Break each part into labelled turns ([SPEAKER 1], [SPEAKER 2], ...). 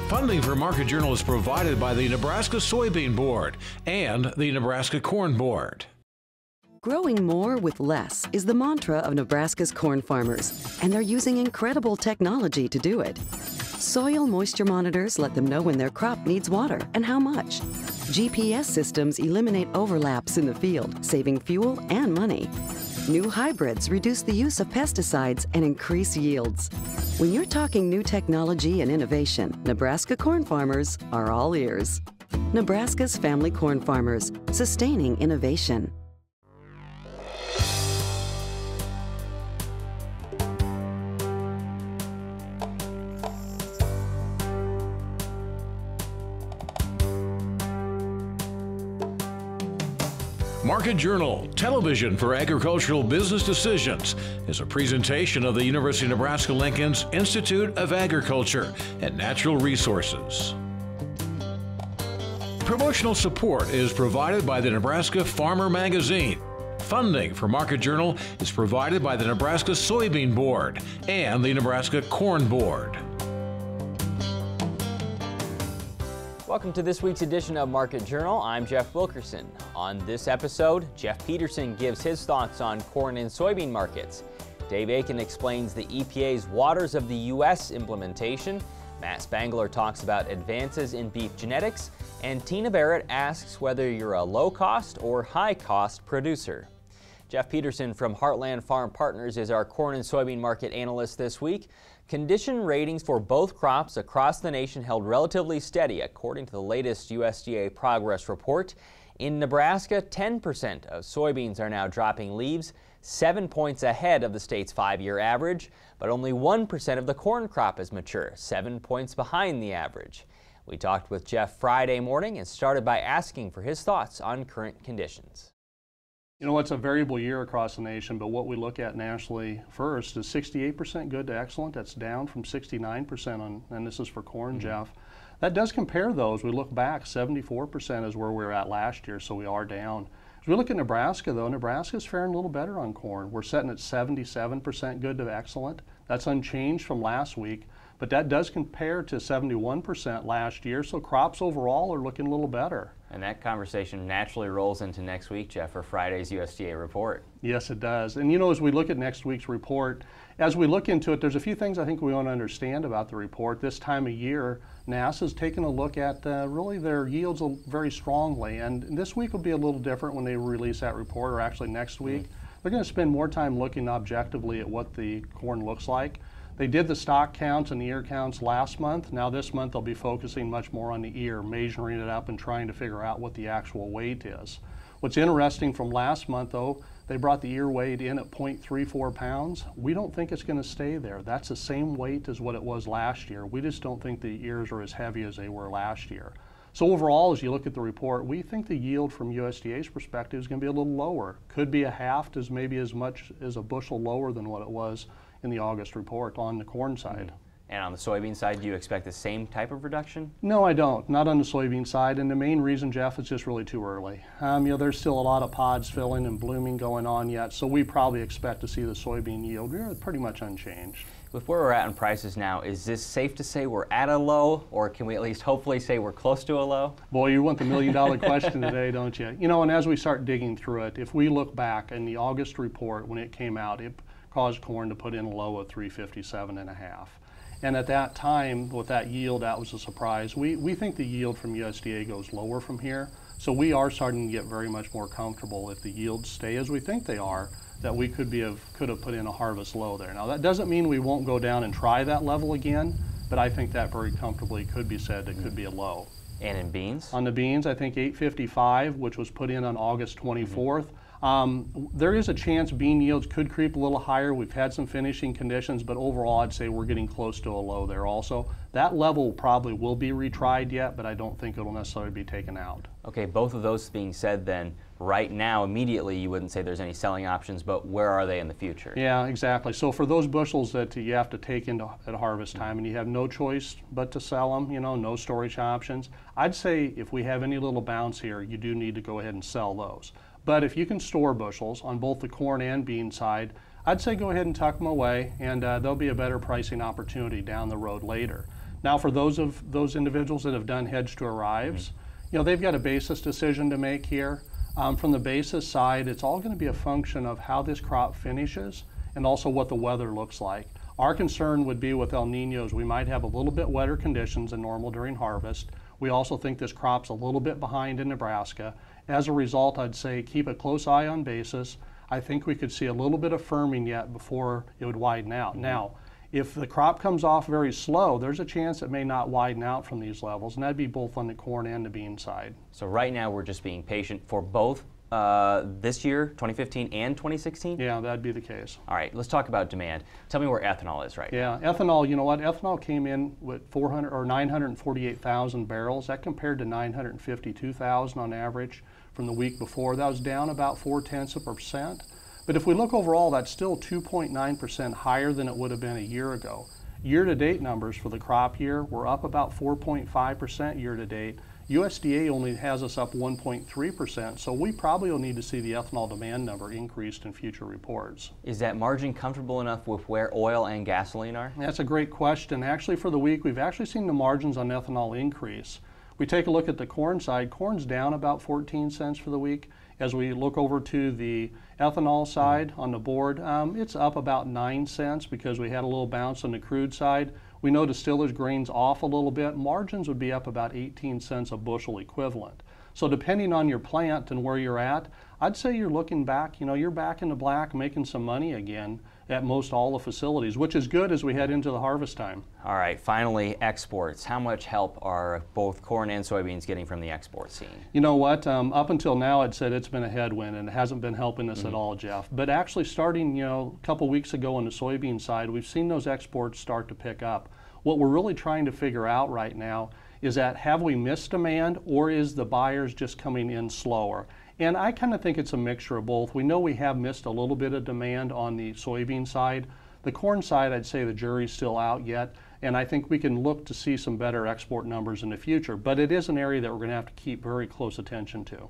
[SPEAKER 1] Funding for Market Journal is provided by the Nebraska Soybean Board and the Nebraska Corn Board.
[SPEAKER 2] Growing more with less is the mantra of Nebraska's corn farmers, and they're using incredible technology to do it. Soil moisture monitors let them know when their crop needs water and how much. GPS systems eliminate overlaps in the field, saving fuel and money. New hybrids reduce the use of pesticides and increase yields. When you're talking new technology and innovation, Nebraska corn farmers are all ears. Nebraska's family corn farmers, sustaining innovation.
[SPEAKER 1] Market Journal, Television for Agricultural Business Decisions, is a presentation of the University of Nebraska-Lincoln's Institute of Agriculture and Natural Resources. Promotional support is provided by the Nebraska Farmer Magazine. Funding for Market Journal is provided by the Nebraska Soybean Board and the Nebraska Corn Board.
[SPEAKER 3] Welcome to this week's edition of Market Journal. I'm Jeff Wilkerson. On this episode, Jeff Peterson gives his thoughts on corn and soybean markets. Dave Aiken explains the EPA's Waters of the U.S. implementation. Matt Spangler talks about advances in beef genetics. And Tina Barrett asks whether you're a low-cost or high-cost producer. Jeff Peterson from Heartland Farm Partners is our corn and soybean market analyst this week. Condition ratings for both crops across the nation held relatively steady, according to the latest USDA progress report. In Nebraska, 10% of soybeans are now dropping leaves, 7 points ahead of the state's 5-year average, but only 1% of the corn crop is mature, 7 points behind the average. We talked with Jeff Friday morning and started by asking for his thoughts on current conditions.
[SPEAKER 4] You know, it's a variable year across the nation, but what we look at nationally first is 68% good to excellent. That's down from 69% on, and this is for corn, Jeff. That does compare those. We look back, 74% is where we were at last year, so we are down. As we look at Nebraska, though, Nebraska's faring a little better on corn. We're sitting at 77% good to excellent. That's unchanged from last week, but that does compare to 71% last year, so crops overall are looking a little better.
[SPEAKER 3] And that conversation naturally rolls into next week, Jeff, for Friday's USDA report.
[SPEAKER 4] Yes, it does. And you know, as we look at next week's report, as we look into it, there's a few things I think we want to understand about the report. This time of year, NASA's taking a look at really their yields very strongly. And this week will be a little different when they release that report, or actually next week. They're going to spend more time looking objectively at what the corn looks like. They did the stock counts and the ear counts last month. Now this month they'll be focusing much more on the ear, measuring it up and trying to figure out what the actual weight is. What's interesting from last month, though, they brought the ear weight in at 0.34 pounds. We don't think it's going to stay there. That's the same weight as what it was last year. We just don't think the ears are as heavy as they were last year. So overall, as you look at the report, we think the yield from USDA's perspective is going to be a little lower. Could be a half to maybe as much as a bushel lower than what it was in the August report on the corn side.
[SPEAKER 3] And on the soybean side, do you expect the same type of reduction?
[SPEAKER 4] No, I don't. Not on the soybean side. And the main reason, Jeff, is just really too early. You know, there's still a lot of pods filling and blooming going on yet, so we probably expect to see the soybean yield pretty much unchanged.
[SPEAKER 3] With where we're at in prices now, is this safe to say we're at a low, or can we at least hopefully say we're close to a low?
[SPEAKER 4] Boy, you want the million-dollar question today, don't you? You know, and as we start digging through it, if we look back in the August report when it came out, it caused corn to put in a low of 357.5. And at that time, with that yield, that was a surprise. We think the yield from USDA goes lower from here. So we are starting to get very much more comfortable if the yields stay as we think they are, that we could have put in a harvest low there. Now that doesn't mean we won't go down and try that level again, but I think that very comfortably could be said it could be a low.
[SPEAKER 3] And in beans?
[SPEAKER 4] On the beans, I think 855, which was put in on August 24th. There is a chance bean yields could creep a little higher. We've had some finishing conditions, but overall I'd say we're getting close to a low there also. That level probably will be retried yet, but I don't think it'll necessarily be taken out.
[SPEAKER 3] Okay, both of those being said then, right now, immediately you wouldn't say there's any selling options, but where are they in the future?
[SPEAKER 4] Yeah, exactly. So for those bushels that you have to take into at harvest time and you have no choice but to sell them, you know, no storage options, I'd say if we have any little bounce here, you do need to go ahead and sell those. But if you can store bushels on both the corn and bean side, I'd say go ahead and tuck them away, and there'll be a better pricing opportunity down the road later. Now for those individuals that have done hedge to arrives, they've got a basis decision to make here. From the basis side, it's all going to be a function of how this crop finishes and also what the weather looks like. Our concern would be with El Niños, we might have a little bit wetter conditions than normal during harvest. We also think this crop's a little bit behind in Nebraska. As a result, I'd say keep a close eye on basis. I think we could see a little bit of firming yet before it would widen out. Now, if the crop comes off very slow, there's a chance it may not widen out from these levels, and that'd be both on the corn and the bean side.
[SPEAKER 3] So right now we're just being patient for both this year, 2015 and 2016?
[SPEAKER 4] Yeah, that'd be the case.
[SPEAKER 3] All right, let's talk about demand. Tell me where ethanol is right now.
[SPEAKER 4] Yeah, ethanol, you know what? Ethanol came in with 948,000 barrels. That compared to 952,000 on average from the week before. That was down about 0.4%. But if we look overall, that's still 2.9% higher than it would have been a year ago. Year-to-date numbers for the crop year were up about 4.5% year-to-date. USDA only has us up 1.3%, so we probably will need to see the ethanol demand number increased in future reports.
[SPEAKER 3] Is that margin comfortable enough with where oil and gasoline are?
[SPEAKER 4] That's a great question. Actually, for the week, we've actually seen the margins on ethanol increase. We take a look at the corn side. Corn's down about 14 cents for the week. As we look over to the ethanol side on the board, it's up about 9 cents because we had a little bounce on the crude side. We know distiller's grain's off a little bit. Margins would be up about 18 cents a bushel equivalent. So depending on your plant and where you're at, I'd say you're looking back, you're back in the black making some money again at most all the facilities, which is good as we head into the harvest time.
[SPEAKER 3] All right, finally, exports. How much help are both corn and soybeans getting from the export scene?
[SPEAKER 4] You know what, up until now I'd said it's been a headwind and it hasn't been helping us at all, Jeff. But actually starting, a couple weeks ago on the soybean side, we've seen those exports start to pick up. What we're really trying to figure out right now is that have we missed demand or is the buyers just coming in slower? And I kind of think it's a mixture of both. We know we have missed a little bit of demand on the soybean side. The corn side, I'd say the jury's still out yet, and I think we can look to see some better export numbers in the future. But it is an area that we're going to have to keep very close attention to.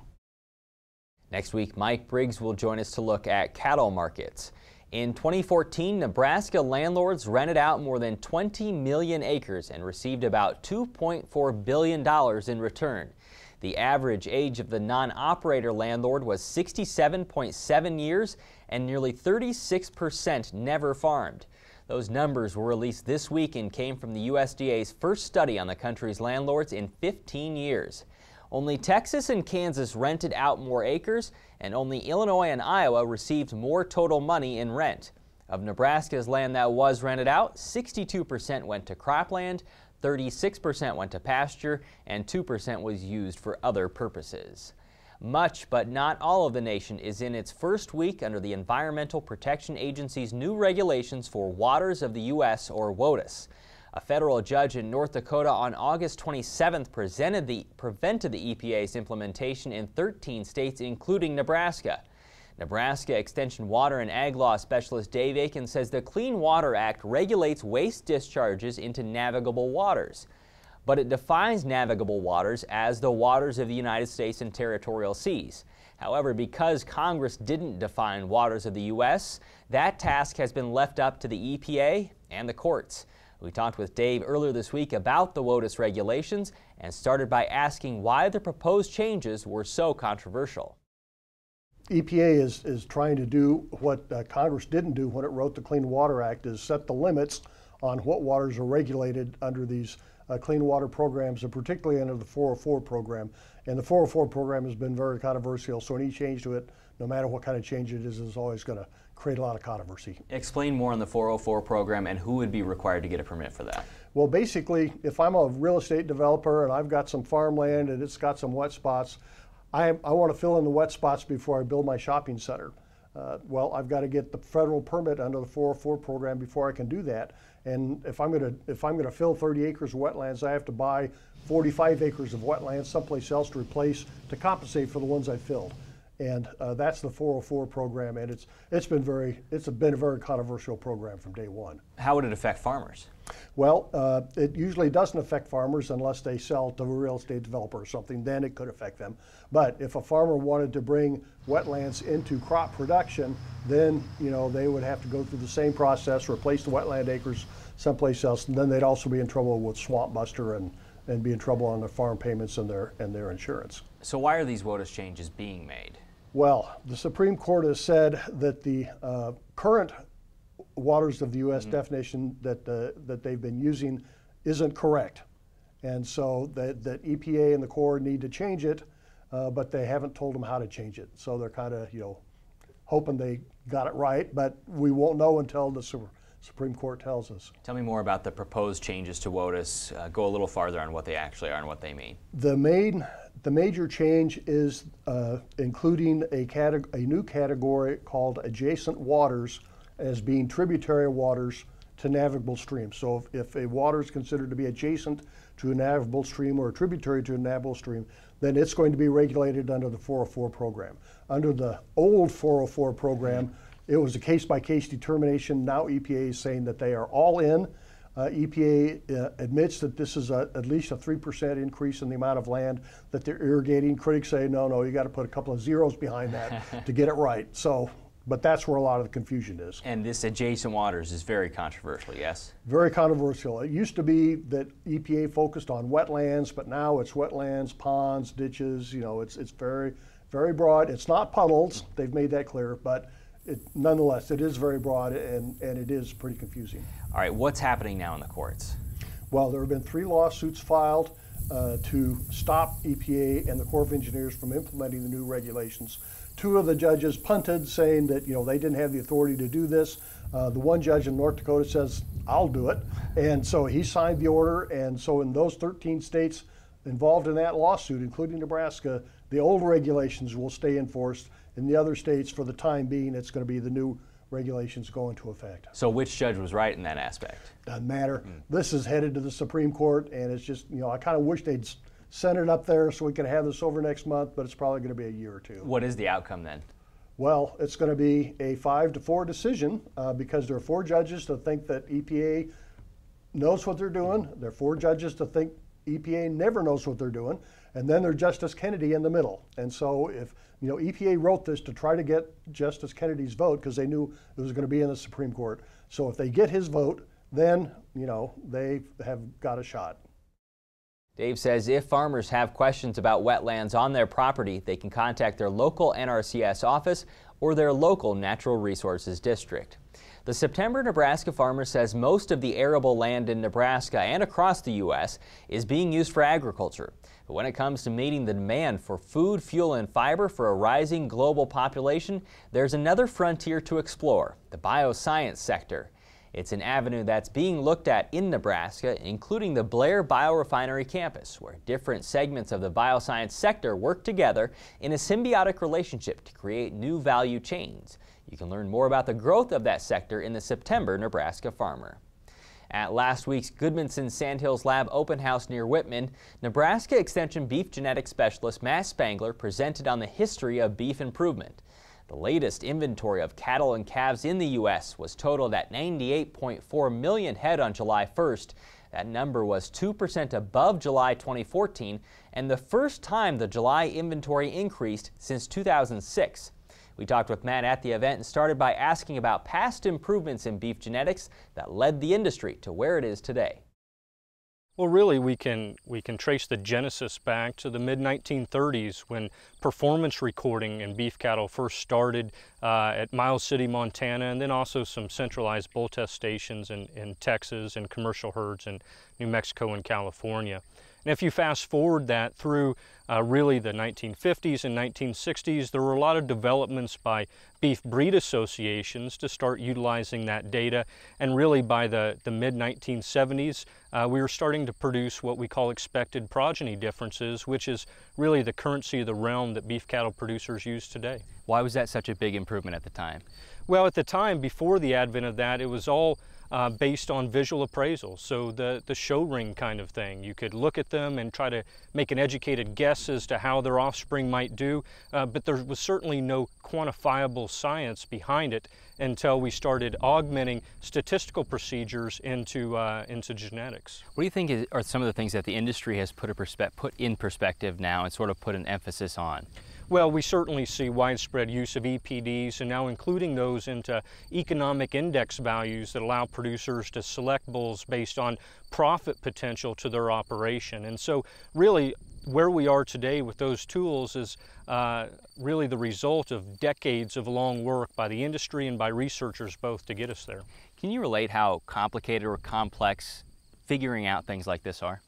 [SPEAKER 3] Next week, Mike Briggs will join us to look at cattle markets. In 2014, Nebraska landlords rented out more than 20 million acres and received about $2.4 billion in return. The average age of the non-operator landlord was 67.7 years, and nearly 36% never farmed. Those numbers were released this week and came from the USDA's first study on the country's landlords in 15 years. Only Texas and Kansas rented out more acres, and only Illinois and Iowa received more total money in rent. Of Nebraska's land that was rented out, 62% went to cropland, 36% went to pasture, and 2% was used for other purposes. Much, but not all of the nation is in its first week under the Environmental Protection Agency's new regulations for waters of the U.S., or WOTUS. A federal judge in North Dakota on August 27th prevented the EPA's implementation in 13 states, including Nebraska. Nebraska Extension Water and Ag Law Specialist Dave Aiken says the Clean Water Act regulates waste discharges into navigable waters, but it defines navigable waters as the waters of the United States and territorial seas. However, because Congress didn't define waters of the U.S., that task has been left up to the EPA and the courts. We talked with Dave earlier this week about the WOTUS regulations and started by asking why the proposed changes were so controversial.
[SPEAKER 5] EPA is trying to do what Congress didn't do when it wrote the Clean Water Act, is set the limits on what waters are regulated under these clean water programs, and particularly under the 404 program. And the 404 program has been very controversial, so any change to it, no matter what kind of change it is always going to create a lot of controversy.
[SPEAKER 3] Explain more on the 404 program and who would be required to get a permit for that.
[SPEAKER 5] Well, basically, if I'm a real estate developer and I've got some farmland and it's got some wet spots, I want to fill in the wet spots before I build my shopping center. Well, I've got to get the federal permit under the 404 program before I can do that. And if I'm going to fill 30 acres of wetlands, I have to buy 45 acres of wetlands someplace else to replace to compensate for the ones I filled. And that's the 404 program, and it's been a very controversial program from day one.
[SPEAKER 3] How would it affect farmers?
[SPEAKER 5] Well, it usually doesn't affect farmers unless they sell to a real estate developer or something. Then it could affect them. But if a farmer wanted to bring wetlands into crop production, then they would have to go through the same process, replace the wetland acres someplace else, and then they'd also be in trouble with Swamp Buster and be in trouble on their farm payments and their insurance.
[SPEAKER 3] So why are these WOTUS changes being made?
[SPEAKER 5] Well, the Supreme Court has said that the current waters of the U.S. definition that they've been using isn't correct. And so that EPA and the Corps need to change it, but they haven't told them how to change it. So they're kind of, hoping they got it right, but we won't know until the Supreme Court tells us.
[SPEAKER 3] Tell me more about the proposed changes to WOTUS. Go a little farther on what they actually are and what they mean.
[SPEAKER 5] The major change is including a new category called adjacent waters as being tributary waters to navigable streams. So if a water is considered to be adjacent to a navigable stream or a tributary to a navigable stream, then it's going to be regulated under the 404 program. Under the old 404 program, it was a case-by-case determination. Now EPA is saying that they are all in. EPA admits that this is at least a 3% increase in the amount of land that they're irrigating. Critics say, no, you got to put a couple of zeros behind that to get it right. So, but that's where a lot of the confusion is.
[SPEAKER 3] And this adjacent waters is very controversial, yes?
[SPEAKER 5] Very controversial. It used to be that EPA focused on wetlands, but now it's wetlands, ponds, ditches. It's very, very broad. It's not puddles. They've made that clear, but nonetheless, it is very broad and it is pretty confusing.
[SPEAKER 3] All right, what's happening now in the courts?
[SPEAKER 5] Well, there have been 3 lawsuits filed to stop EPA and the Corps of Engineers from implementing the new regulations. 2 of the judges punted, saying that they didn't have the authority to do this. The one judge in North Dakota says, I'll do it. And so he signed the order. And so in those 13 states involved in that lawsuit, including Nebraska, the old regulations will stay enforced. In the other states, for the time being, it's going to be the new regulations go into effect.
[SPEAKER 3] So which judge was right in that aspect?
[SPEAKER 5] Doesn't matter. This is headed to the Supreme Court, and it's just, I kind of wish they'd send it up there so we could have this over next month, but it's probably going to be a year or 2.
[SPEAKER 3] What is the outcome then?
[SPEAKER 5] Well, it's going to be a 5-4 decision because there are 4 judges that think that EPA knows what they're doing. There are 4 judges that think EPA never knows what they're doing. And then there's Justice Kennedy in the middle. And so if, EPA wrote this to try to get Justice Kennedy's vote because they knew it was going to be in the Supreme Court. So if they get his vote, then, they have got a shot.
[SPEAKER 3] Dave says if farmers have questions about wetlands on their property, they can contact their local NRCS office or their local Natural Resources District. The September Nebraska farmer says most of the arable land in Nebraska and across the U.S. is being used for agriculture. But when it comes to meeting the demand for food, fuel, and fiber for a rising global population, there's another frontier to explore, the bioscience sector. It's an avenue that's being looked at in Nebraska, including the Blair Biorefinery campus, where different segments of the bioscience sector work together in a symbiotic relationship to create new value chains. You can learn more about the growth of that sector in the September Nebraska Farmer. At last week's Goodmanson Sandhills Lab open house near Whitman, Nebraska Extension beef genetics specialist Matt Spangler presented on the history of beef improvement. The latest inventory of cattle and calves in the U.S. was totaled at 98.4 million head on July 1st. That number was 2% above July 2014 and the first time the July inventory increased since 2006. We talked with Matt at the event and started by asking about past improvements in beef genetics that led the industry to where it is today.
[SPEAKER 6] Well, really, we can trace the genesis back to the mid-1930s when performance recording in beef cattle first started at Miles City, Montana, and then also some centralized bull test stations in Texas and commercial herds in New Mexico and California. And if you fast forward that through really the 1950s and 1960s, there were a lot of developments by beef breed associations to start utilizing that data. And really by the mid-1970s, we were starting to produce what we call expected progeny differences, which is really the currency of the realm that beef cattle producers use today.
[SPEAKER 3] Why was that such a big improvement at the time?
[SPEAKER 6] Well, at the time, before the advent of that, it was all based on visual appraisal, so the show ring kind of thing. You could look at them and try to make an educated guess as to how their offspring might do, but there was certainly no quantifiable science behind it until we started augmenting statistical procedures into genetics.
[SPEAKER 3] What do you think are some of the things that the industry has put in perspective now and sort of put an emphasis on?
[SPEAKER 6] Well, we certainly see widespread use of EPDs, and now including those into economic index values that allow producers to select bulls based on profit potential to their operation. And so really where we are today with those tools is really the result of decades of long work by the industry and by researchers both to get us there.
[SPEAKER 3] Can you relate how complicated or complex figuring out things like this are?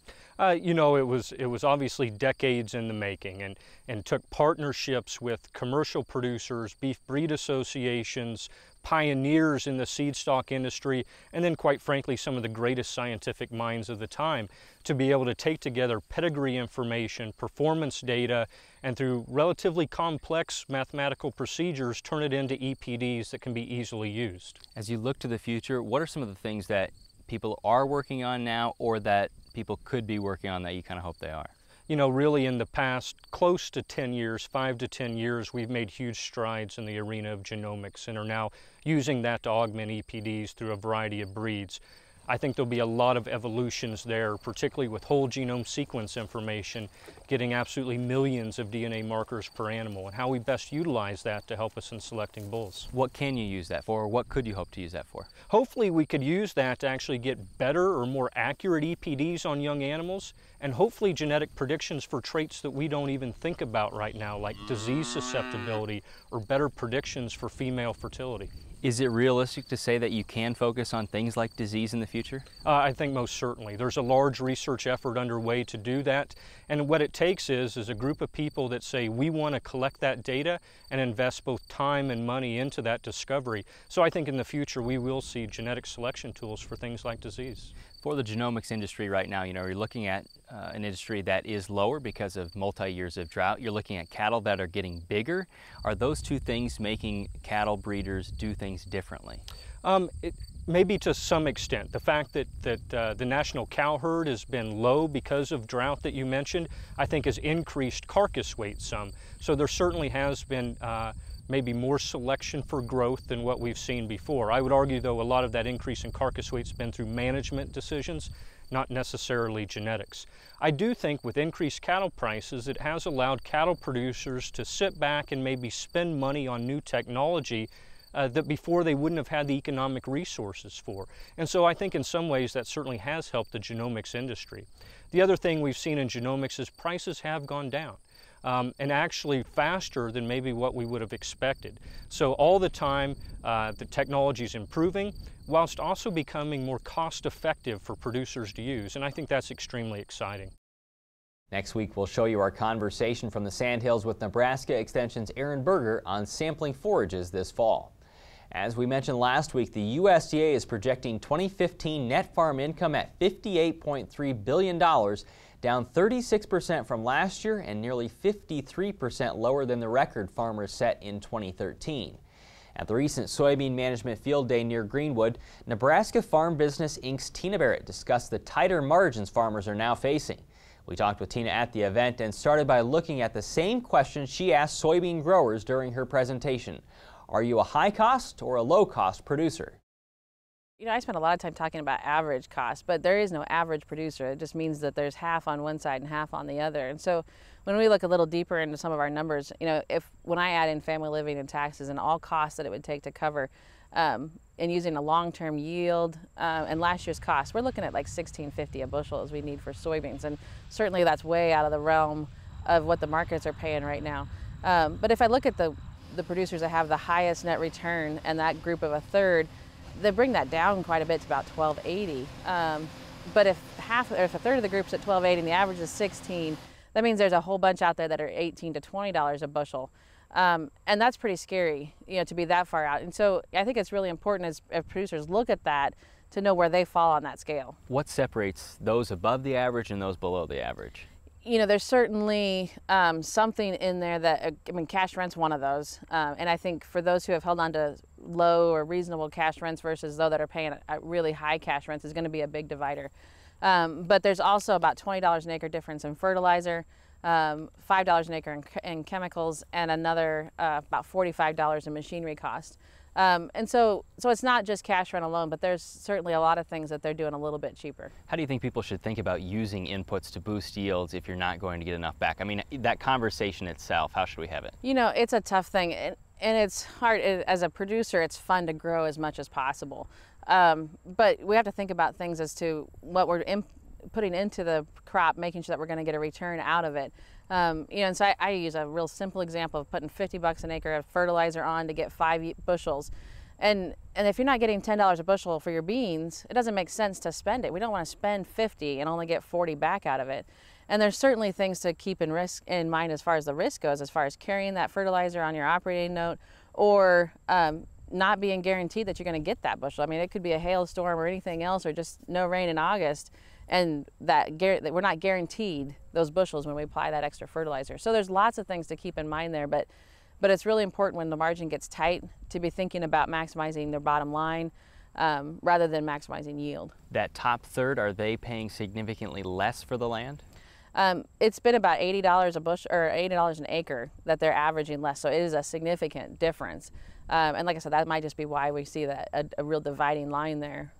[SPEAKER 6] You know, it was obviously decades in the making, and took partnerships with commercial producers, beef breed associations, pioneers in the seed stock industry, and then quite frankly some of the greatest scientific minds of the time to be able to take together pedigree information, performance data, and through relatively complex mathematical procedures turn it into EPDs that can be easily used.
[SPEAKER 3] As you look to the future, what are some of the things that people are working on now or that people could be working on that you kind of hope they are?
[SPEAKER 6] You know, really in the past close to 10 years, 5 to 10 years, we've made huge strides in the arena of genomics and are now using that to augment EPDs through a variety of breeds. I think there'll be a lot of evolutions there, particularly with whole genome sequence information, getting absolutely millions of DNA markers per animal, and how we best utilize that to help us in selecting bulls.
[SPEAKER 3] What can you use that for, or what could you hope to use that for?
[SPEAKER 6] Hopefully we could use that to actually get better or more accurate EPDs on young animals, and hopefully genetic predictions for traits that we don't even think about right now, like disease susceptibility or better predictions for female fertility.
[SPEAKER 3] Is it realistic to say that you can focus on things like disease in the future?
[SPEAKER 6] I think most certainly. There's a large research effort underway to do that, and what it takes is a group of people that say we want to collect that data and invest both time and money into that discovery. So I think in the future we will see genetic selection tools for things like disease.
[SPEAKER 3] For the genomics industry right now, you know, you're looking at an industry that is lower because of multi-years of drought. You're looking at cattle that are getting bigger. Are those two things making cattle breeders do things differently?
[SPEAKER 6] Maybe to some extent. The fact that the national cow herd has been low because of drought that you mentioned, I think has increased carcass weight some. So there certainly has been maybe more selection for growth than what we've seen before. I would argue, though, a lot of that increase in carcass weight's been through management decisions, not necessarily genetics. I do think with increased cattle prices, it has allowed cattle producers to sit back and maybe spend money on new technology that before they wouldn't have had the economic resources for. And so I think in some ways that certainly has helped the genomics industry. The other thing we've seen in genomics is prices have gone down. And actually faster than maybe what we would have expected. So all the time the technology is improving whilst also becoming more cost effective for producers to use, and I think that's extremely exciting.
[SPEAKER 3] Next week we'll show you our conversation from the Sandhills with Nebraska Extension's Aaron Berger on sampling forages this fall. As we mentioned last week, the USDA is projecting 2015 net farm income at $58.3 billion, down 36% from last year and nearly 53% lower than the record farmers set in 2013. At the recent soybean management field day near Greenwood, Nebraska Farm Business Inc's Tina Barrett discussed the tighter margins farmers are now facing. We talked with Tina at the event and started by looking at the same question she asked soybean growers during her presentation. Are you a high-cost or a low-cost producer?
[SPEAKER 7] You know, I spent a lot of time talking about average cost, but there is no average producer. It just means that there's half on one side and half on the other. And so when we look a little deeper into some of our numbers, you know, when I add in family living and taxes and all costs that it would take to cover and using a long-term yield and last year's cost, we're looking at like $16.50 a bushel as we need for soybeans. And certainly that's way out of the realm of what the markets are paying right now. But if I look at the producers that have the highest net return and that group of a third, they bring that down quite a bit to about $12.80. But if a third of the group's at $12.80 and the average is 16, that means there's a whole bunch out there that are $18 to $20 a bushel. And that's pretty scary, you know, to be that far out. And so I think it's really important as producers look at that to know where they fall on that scale.
[SPEAKER 3] What separates those above the average and those below the average?
[SPEAKER 7] You know, there's certainly something in there that, I mean, cash rent's one of those. And I think for those who have held on to low or reasonable cash rents versus those that are paying really high cash rents is going to be a big divider. But there's also about $20 an acre difference in fertilizer, $5 an acre in chemicals, and another about $45 in machinery cost. And so it's not just cash rent alone, but there's certainly a lot of things that they're doing a little bit cheaper.
[SPEAKER 3] How do you think people should think about using inputs to boost yields if you're not going to get enough back? I mean, that conversation itself, how should we have it?
[SPEAKER 7] You know, it's a tough thing, and it's hard. As a producer, it's fun to grow as much as possible. But we have to think about things as to what we're putting into the crop, making sure that we're going to get a return out of it. You know, and so I use a real simple example of putting $50 an acre of fertilizer on to get 5 bushels. And if you're not getting $10 a bushel for your beans, it doesn't make sense to spend it. We don't want to spend 50 and only get 40 back out of it. And there's certainly things to keep in mind as far as the risk goes, as far as carrying that fertilizer on your operating note, or not being guaranteed that you're going to get that bushel. I mean, it could be a hailstorm or anything else, or just no rain in August, and that we're not guaranteed those bushels when we apply that extra fertilizer. So there's lots of things to keep in mind there, but it's really important when the margin gets tight to be thinking about maximizing their bottom line rather than maximizing yield.
[SPEAKER 3] That top third, are they paying significantly less for the land?
[SPEAKER 7] It's been about $80 a bushel, or $80 an acre that they're averaging less, so it is a significant difference. And like I said, that might just be why we see that a real dividing line there.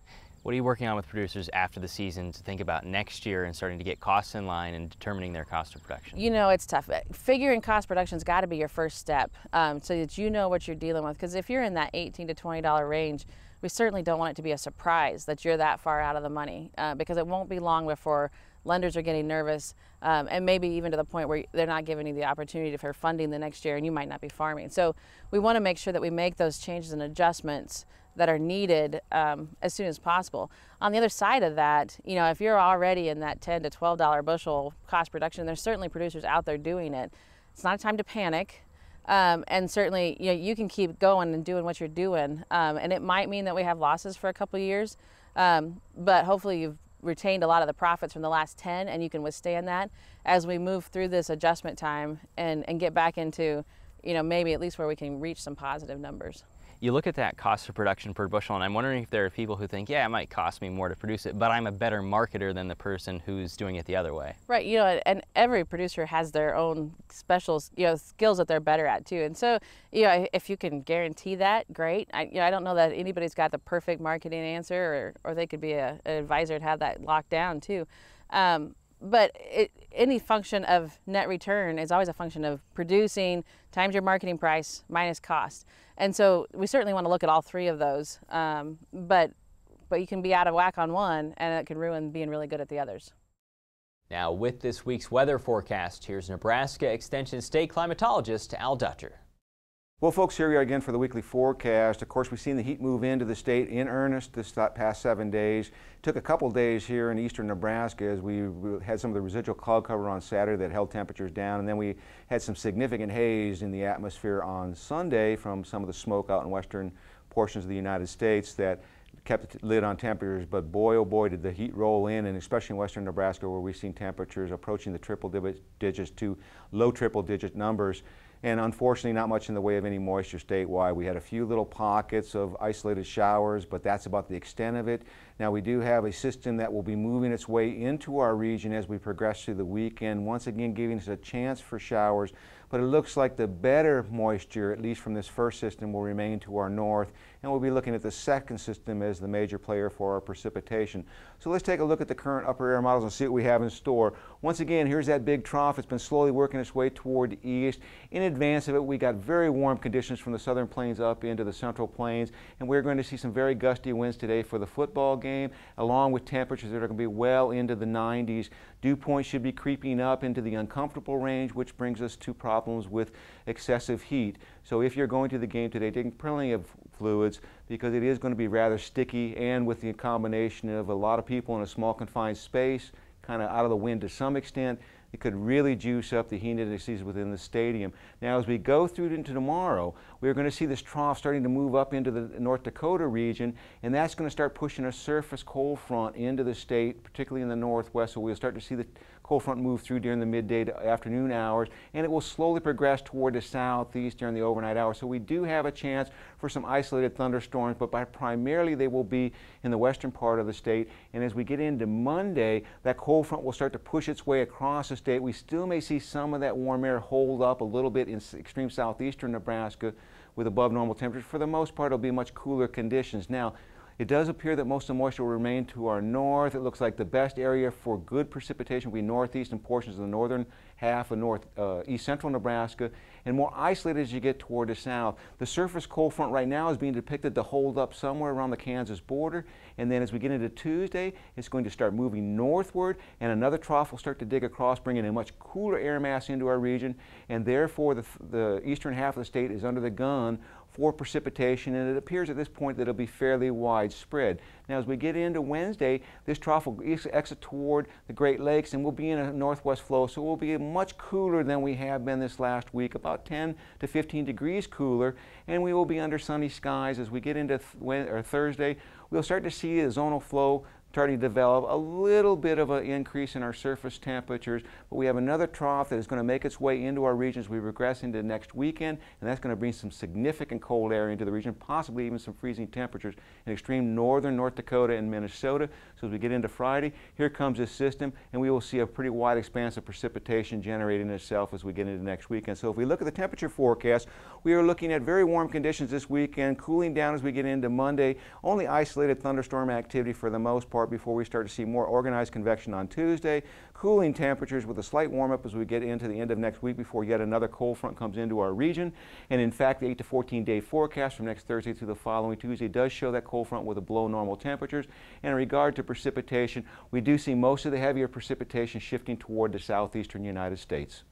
[SPEAKER 3] What are you working on with producers after the season to think about next year and starting to get costs in line and determining their cost of production?
[SPEAKER 7] You know, it's tough. Figuring cost production's got to be your first step, so that you know what you're dealing with. Because if you're in that $18 to $20 range, we certainly don't want it to be a surprise that you're that far out of the money, because it won't be long before lenders are getting nervous, and maybe even to the point where they're not giving you the opportunity for funding the next year and you might not be farming. So we want to make sure that we make those changes and adjustments that are needed as soon as possible. On the other side of that, you know, if you're already in that $10 to $12 bushel cost production, there's certainly producers out there doing it. It's not a time to panic. And certainly, you know, you can keep going and doing what you're doing. And it might mean that we have losses for a couple of years, but hopefully you've retained a lot of the profits from the last 10 and you can withstand that as we move through this adjustment time and get back into, you know, maybe at least where we can reach some positive numbers.
[SPEAKER 3] You look at that cost of production per bushel, and I'm wondering if there are people who think, yeah, it might cost me more to produce it, but I'm a better marketer than the person who's doing it the other way.
[SPEAKER 7] Right, you know, and every producer has their own special, you know, skills that they're better at too. And so, you know, if you can guarantee that, great. I don't know that anybody's got the perfect marketing answer, or they could be an advisor to have that locked down too. But any function of net return is always a function of producing times your marketing price minus cost. And so we certainly want to look at all three of those, but you can be out of whack on one and it can ruin being really good at the others.
[SPEAKER 3] Now with this week's weather forecast, here's Nebraska Extension State climatologist Al Dutcher.
[SPEAKER 8] Well, folks, here we are again for the weekly forecast. Of course, we've seen the heat move into the state in earnest this past 7 days. It took a couple days here in eastern Nebraska as we had some of the residual cloud cover on Saturday that held temperatures down, and then we had some significant haze in the atmosphere on Sunday from some of the smoke out in western portions of the United States that kept the lid on temperatures. But boy, oh boy, did the heat roll in, and especially in western Nebraska where we've seen temperatures approaching the triple digits to low triple digit numbers. And unfortunately, not much in the way of any moisture statewide. We had a few little pockets of isolated showers, but that's about the extent of it. Now, we do have a system that will be moving its way into our region as we progress through the weekend, once again giving us a chance for showers. But it looks like the better moisture, at least from this first system, will remain to our north. And we'll be looking at the second system as the major player for our precipitation. So let's take a look at the current upper air models and see what we have in store. Once again, here's that big trough. It's been slowly working its way toward the east. In advance of it, we got very warm conditions from the southern plains up into the central plains. And we're going to see some very gusty winds today for the football game, along with temperatures that are going to be well into the 90s. Dew points should be creeping up into the uncomfortable range, which brings us to problems with excessive heat. So if you're going to the game today, take plenty of fluids because it is going to be rather sticky, and with the combination of a lot of people in a small confined space, kind of out of the wind to some extent, it could really juice up the heat indices within the stadium. Now, as we go through into tomorrow, we're going to see this trough starting to move up into the North Dakota region, and that's going to start pushing a surface cold front into the state, particularly in the northwest. So we'll start to see the cold front move through during the midday to afternoon hours, and it will slowly progress toward the southeast during the overnight hours. So we do have a chance for some isolated thunderstorms, but primarily they will be in the western part of the state. And as we get into Monday, that cold front will start to push its way across the state. We still may see some of that warm air hold up a little bit in extreme southeastern Nebraska, with above normal temperatures. For the most part, it'll be much cooler conditions. Now, it does appear that most of the moisture will remain to our north. It looks like the best area for good precipitation will be northeast and portions of the northern half of east central Nebraska, and more isolated as you get toward the south. The surface cold front right now is being depicted to hold up somewhere around the Kansas border, and then as we get into Tuesday, it's going to start moving northward, and another trough will start to dig across, bringing a much cooler air mass into our region, and therefore the eastern half of the state is under the gun for precipitation, and it appears at this point that it'll be fairly widespread. Now, as we get into Wednesday, this trough will exit toward the Great Lakes, and we'll be in a northwest flow, so we'll be much cooler than we have been this last week, about 10 to 15 degrees cooler, and we will be under sunny skies. As we get into Thursday, we'll start to see a zonal flow starting to develop, a little bit of an increase in our surface temperatures, but we have another trough that is going to make its way into our region as we regress into next weekend, and that's going to bring some significant cold air into the region, possibly even some freezing temperatures in extreme northern North Dakota and Minnesota. So as we get into Friday, here comes this system, and we will see a pretty wide expanse of precipitation generating itself as we get into next weekend. So if we look at the temperature forecast, we are looking at very warm conditions this weekend, cooling down as we get into Monday, only isolated thunderstorm activity for the most part before we start to see more organized convection on Tuesday, cooling temperatures with a slight warm up as we get into the end of next week before yet another cold front comes into our region. And in fact, the 8 to 14 day forecast from next Thursday through the following Tuesday does show that cold front with a below normal temperatures. And in regard to precipitation, we do see most of the heavier precipitation shifting toward the southeastern United States.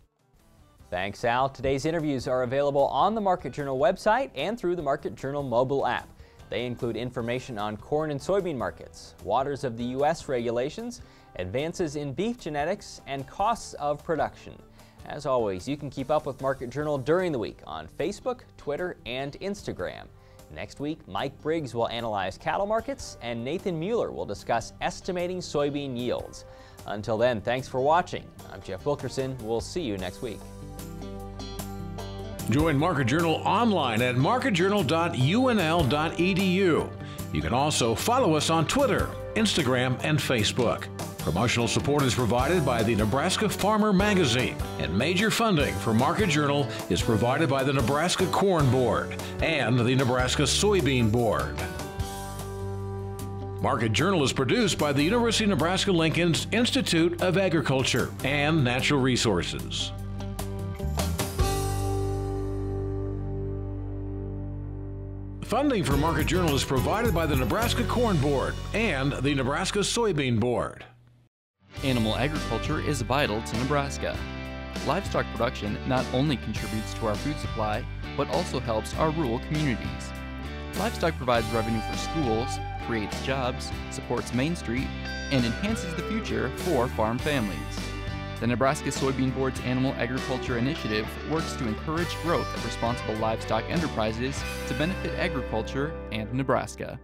[SPEAKER 3] Thanks, Al. Today's interviews are available on the Market Journal website and through the Market Journal mobile app. They include information on corn and soybean markets, waters of the U.S. regulations, advances in beef genetics, and costs of production. As always, you can keep up with Market Journal during the week on Facebook, Twitter, and Instagram. Next week, Mike Briggs will analyze cattle markets, and Nathan Mueller will discuss estimating soybean yields. Until then, thanks for watching. I'm Jeff Wilkerson. We'll see you next week.
[SPEAKER 1] Join Market Journal online at marketjournal.unl.edu. You can also follow us on Twitter, Instagram, and Facebook. Promotional support is provided by the Nebraska Farmer Magazine, and major funding for Market Journal is provided by the Nebraska Corn Board and the Nebraska Soybean Board. Market Journal is produced by the University of Nebraska-Lincoln's Institute of Agriculture and Natural Resources. Funding for Market Journal is provided by the Nebraska Corn Board and the Nebraska Soybean Board.
[SPEAKER 9] Animal agriculture is vital to Nebraska. Livestock production not only contributes to our food supply, but also helps our rural communities. Livestock provides revenue for schools, creates jobs, supports Main Street, and enhances the future for farm families. The Nebraska Soybean Board's Animal Agriculture Initiative works to encourage growth of responsible livestock enterprises to benefit agriculture and Nebraska.